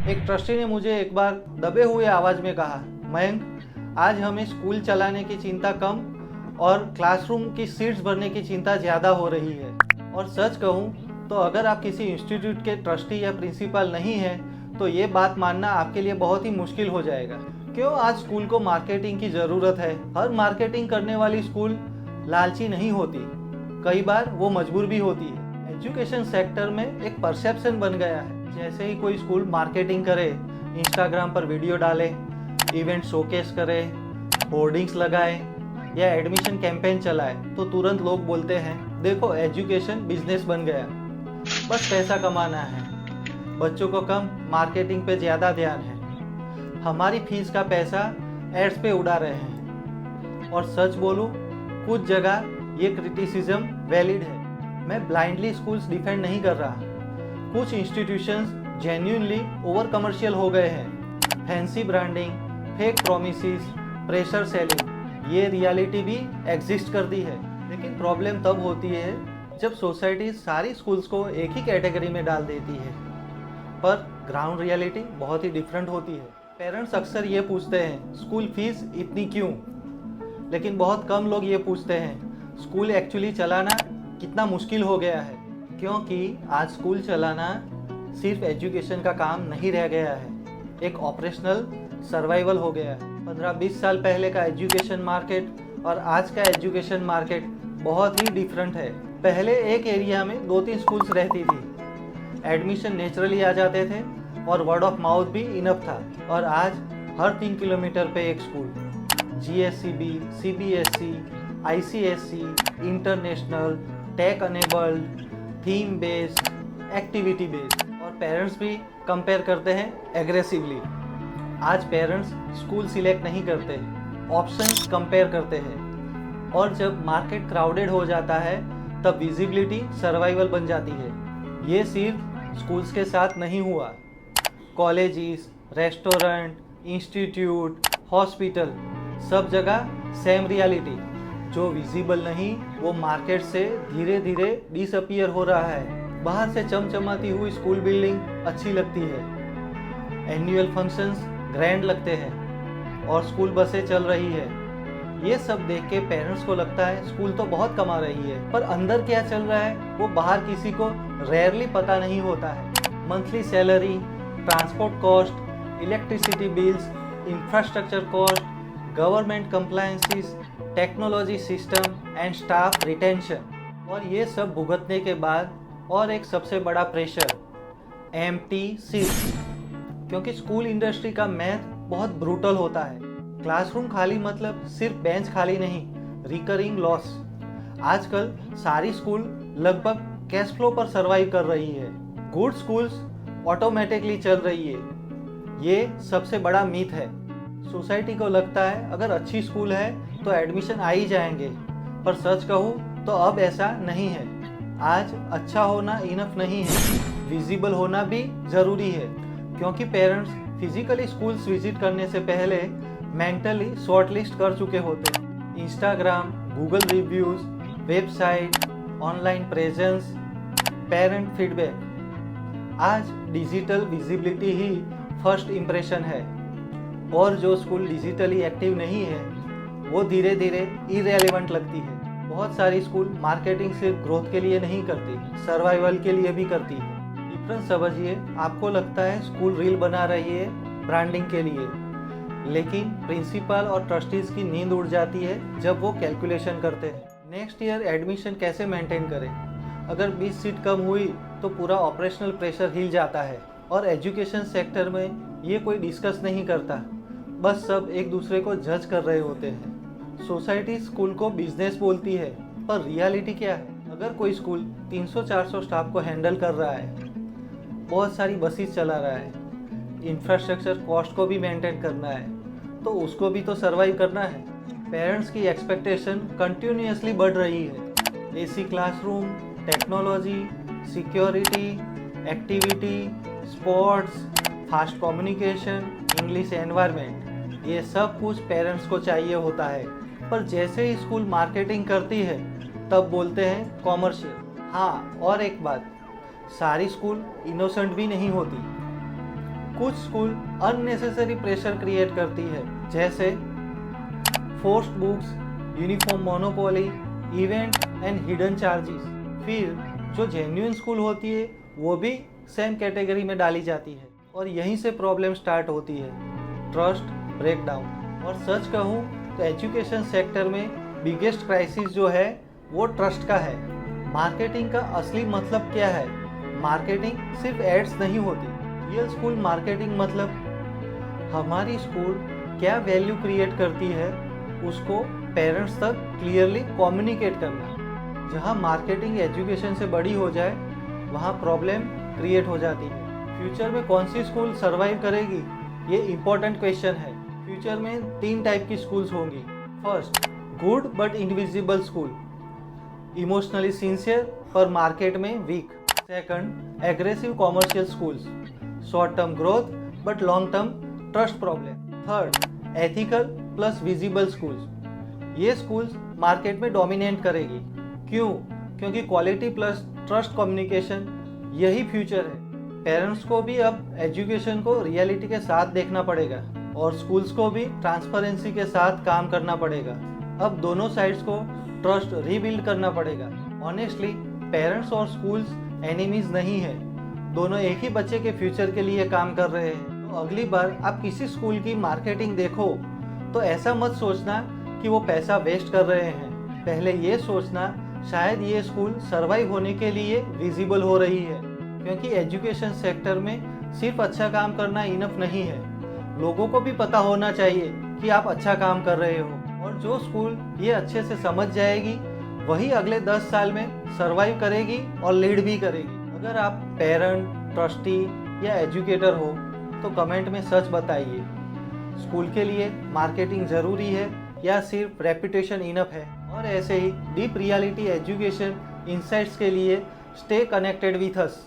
एक ट्रस्टी ने मुझे एक बार दबे हुए आवाज में कहा, मयंक, आज हमें स्कूल चलाने की चिंता कम और क्लासरूम की सीट्स भरने की चिंता ज़्यादा हो रही है। और सच कहूँ तो अगर आप किसी इंस्टीट्यूट के ट्रस्टी या प्रिंसिपल नहीं हैं तो ये बात मानना आपके लिए बहुत ही मुश्किल हो जाएगा। क्यों आज स्कूल को मार्केटिंग की ज़रूरत है। हर मार्केटिंग करने वाली स्कूल लालची नहीं होती, कई बार वो मजबूर भी होती है। एजुकेशन सेक्टर में एक परसेप्शन बन गया है, जैसे ही कोई स्कूल मार्केटिंग करे, इंस्टाग्राम पर वीडियो डाले, इवेंट शोकेस करे, होर्डिंग्स लगाए या एडमिशन कैंपेन चलाए तो तुरंत लोग बोलते हैं, देखो एजुकेशन बिजनेस बन गया, बस पैसा कमाना है, बच्चों को कम मार्केटिंग पे ज़्यादा ध्यान है, हमारी फीस का पैसा एड्स पे उड़ा रहे हैं। और सच बोलूँ, कुछ जगह ये क्रिटिसिज्म वैलिड है। मैं ब्लाइंडली स्कूल्स डिफेंड नहीं कर रहा। कुछ इंस्टीट्यूशंस जेन्युइनली ओवर कमर्शियल हो गए हैं। Fancy branding, fake promises, pressure selling, ये रियलिटी भी एग्जिस्ट करती है। लेकिन प्रॉब्लम तब होती है जब सोसाइटी सारी स्कूल्स को एक ही कैटेगरी में डाल देती है। पर ग्राउंड रियलिटी बहुत ही डिफरेंट होती है। पेरेंट्स अक्सर ये पूछते हैं, स्कूल फीस इतनी क्यों? लेकिन बहुत कम लोग ये पूछते हैं, स्कूल एक्चुअली चलाना कितना मुश्किल हो गया है। क्योंकि आज स्कूल चलाना सिर्फ एजुकेशन का काम नहीं रह गया है, एक ऑपरेशनल सर्वाइवल हो गया है। 15-20 साल पहले का एजुकेशन मार्केट और आज का एजुकेशन मार्केट बहुत ही डिफरेंट है। पहले एक एरिया में 2-3 स्कूल्स रहती थी, एडमिशन नेचुरली आ जाते थे और वर्ड ऑफ माउथ भी इनफ था। और आज हर 3 किलोमीटर पे एक school, GSCB, CBSE, ICSE, international, tech enabled, theme based, activity based. और पेरेंट्स भी कंपेयर करते हैं एग्रेसिवली। आज पेरेंट्स स्कूल सिलेक्ट नहीं करते, ऑप्शंस कंपेयर करते हैं। और जब मार्केट क्राउडेड हो जाता है तब विजिबिलिटी सर्वाइवल बन जाती है। ये सिर्फ स्कूल्स के साथ नहीं हुआ, कॉलेजेस, रेस्टोरेंट, इंस्टीट्यूट, हॉस्पिटल, सब जगह सेम रियलिटी। जो विजिबल नहीं वो मार्केट से धीरे धीरे डिसअपीयर हो रहा है। बाहर से चमचमाती हुई स्कूल बिल्डिंग अच्छी लगती है, एनुअल फंक्शंस ग्रैंड लगते हैं और स्कूल बसें चल रही है। ये सब देख के पेरेंट्स को लगता है स्कूल तो बहुत कमा रही है, पर अंदर क्या चल रहा है वो बाहर किसी को रेयरली पता नहीं होता है। Monthly salary, transport cost, electricity bills, infrastructure cost, government compliances, technology system and staff retention. और ये सब भुगतने के बाद और एक सबसे बड़ा प्रेशर, एम्प्टी सीट्स। क्योंकि स्कूल इंडस्ट्री का मैथ बहुत ब्रूटल होता है। क्लासरूम खाली मतलब सिर्फ बेंच खाली नहीं, रिकरिंग लॉस। आजकल सारी स्कूल लगभग कैश फ्लो पर सर्वाइव कर रही है। गुड स्कूल्स ऑटोमेटिकली चल रही है, ये सबसे बड़ा मीथ है। सोसाइटी को लगता है अगर अच्छी स्कूल है तो एडमिशन आ ही जाएंगे, पर सच कहूँ तो अब ऐसा नहीं है। आज अच्छा होना इनफ नहीं है, विजिबल होना भी ज़रूरी है। क्योंकि पेरेंट्स फिजिकली स्कूल्स विजिट करने से पहले मेंटली शॉर्टलिस्ट कर चुके होते हैं। Instagram, Google reviews, website, online presence, parent feedback. आज डिजिटल विजिबिलिटी ही फर्स्ट इम्प्रेशन है। और जो स्कूल डिजिटली एक्टिव नहीं है वो धीरे धीरे इरेलेवेंट लगती है। बहुत सारी स्कूल मार्केटिंग सिर्फ ग्रोथ के लिए नहीं करती, सर्वाइवल के लिए भी करती है। डिफरेंस समझिए, आपको लगता है स्कूल रील बना रही है ब्रांडिंग के लिए, लेकिन प्रिंसिपल और ट्रस्टीज की नींद उड़ जाती है जब वो कैलकुलेशन करते हैं नेक्स्ट ईयर एडमिशन कैसे मेंटेन करें। अगर 20 सीट कम हुई तो पूरा ऑपरेशनल प्रेशर हिल जाता है। और एजुकेशन सेक्टर में ये कोई डिस्कस नहीं करता, बस सब एक दूसरे को जज कर रहे होते हैं। सोसाइटी स्कूल को बिजनेस बोलती है, पर रियलिटी क्या है? अगर कोई स्कूल 300-400 स्टाफ को हैंडल कर रहा है, बहुत सारी बसेस चला रहा है, इंफ्रास्ट्रक्चर कॉस्ट को भी मेंटेन करना है, तो उसको भी तो सर्वाइव करना है। पेरेंट्स की एक्सपेक्टेशन कंटिन्यूसली बढ़ रही है। AC classroom, technology, security, activity, sports, fast communication, English environment, ये सब कुछ पेरेंट्स को चाहिए होता है। पर जैसे ही स्कूल मार्केटिंग करती है तब बोलते हैं कॉमर्शियल। हाँ, और एक बात, सारी स्कूल इनोसेंट भी नहीं होती। कुछ स्कूल अननेसेसरी प्रेशर क्रिएट करती है, जैसे forced books, uniform monopoly, event and hidden charges. फिर जो जेन्युइन स्कूल होती है वो भी सेम कैटेगरी में डाली जाती है और यहीं से प्रॉब्लम स्टार्ट होती है, ट्रस्ट ब्रेकडाउन। और सच कहूँ तो एजुकेशन सेक्टर में बिगेस्ट क्राइसिस जो है वो ट्रस्ट का है। मार्केटिंग का असली मतलब क्या है? मार्केटिंग सिर्फ एड्स नहीं होती। रियल स्कूल मार्केटिंग मतलब हमारी स्कूल क्या वैल्यू क्रिएट करती है उसको पेरेंट्स तक क्लियरली कम्युनिकेट करना। जहाँ मार्केटिंग एजुकेशन से बड़ी हो जाए वहाँ प्रॉब्लम क्रिएट हो जाती है। फ्यूचर में कौन सी स्कूल सर्वाइव करेगी, ये इम्पोर्टेंट क्वेश्चन है। फ्यूचर में 3 टाइप की स्कूल्स होंगी। First, good but invisible school, emotionally sincere पर मार्केट में weak. Second, aggressive commercial schools, short term growth but long term trust problem. Third, ethical plus visible schools, ये schools market में dominate करेगी। क्यों? क्योंकि quality plus trust communication यही future है। Parents को भी अब एजुकेशन को रियलिटी के साथ देखना पड़ेगा और स्कूल्स को भी ट्रांसपेरेंसी के साथ काम करना पड़ेगा। अब दोनों साइड्स को ट्रस्ट रीबिल्ड करना पड़ेगा। ऑनेस्टली पेरेंट्स और स्कूल्स एनिमीज नहीं है, दोनों एक ही बच्चे के फ्यूचर के लिए काम कर रहे हैं। तो अगली बार आप किसी स्कूल की मार्केटिंग देखो तो ऐसा मत सोचना कि वो पैसा वेस्ट कर रहे हैं। पहले ये सोचना शायद ये स्कूल सर्वाइव होने के लिए विजिबल हो रही है, क्योंकि एजुकेशन सेक्टर में सिर्फ अच्छा काम करना इनफ नहीं है, लोगों को भी पता होना चाहिए कि आप अच्छा काम कर रहे हो। और जो स्कूल ये अच्छे से समझ जाएगी वही अगले 10 साल में सर्वाइव करेगी और लीड भी करेगी। अगर आप पेरेंट, ट्रस्टी या एजुकेटर हो तो कमेंट में सच बताइए, स्कूल के लिए मार्केटिंग ज़रूरी है या सिर्फ रेपुटेशन इनफ है? और ऐसे ही डीप रियलिटी एजुकेशन इनसाइट्स के लिए स्टे कनेक्टेड विथ अस।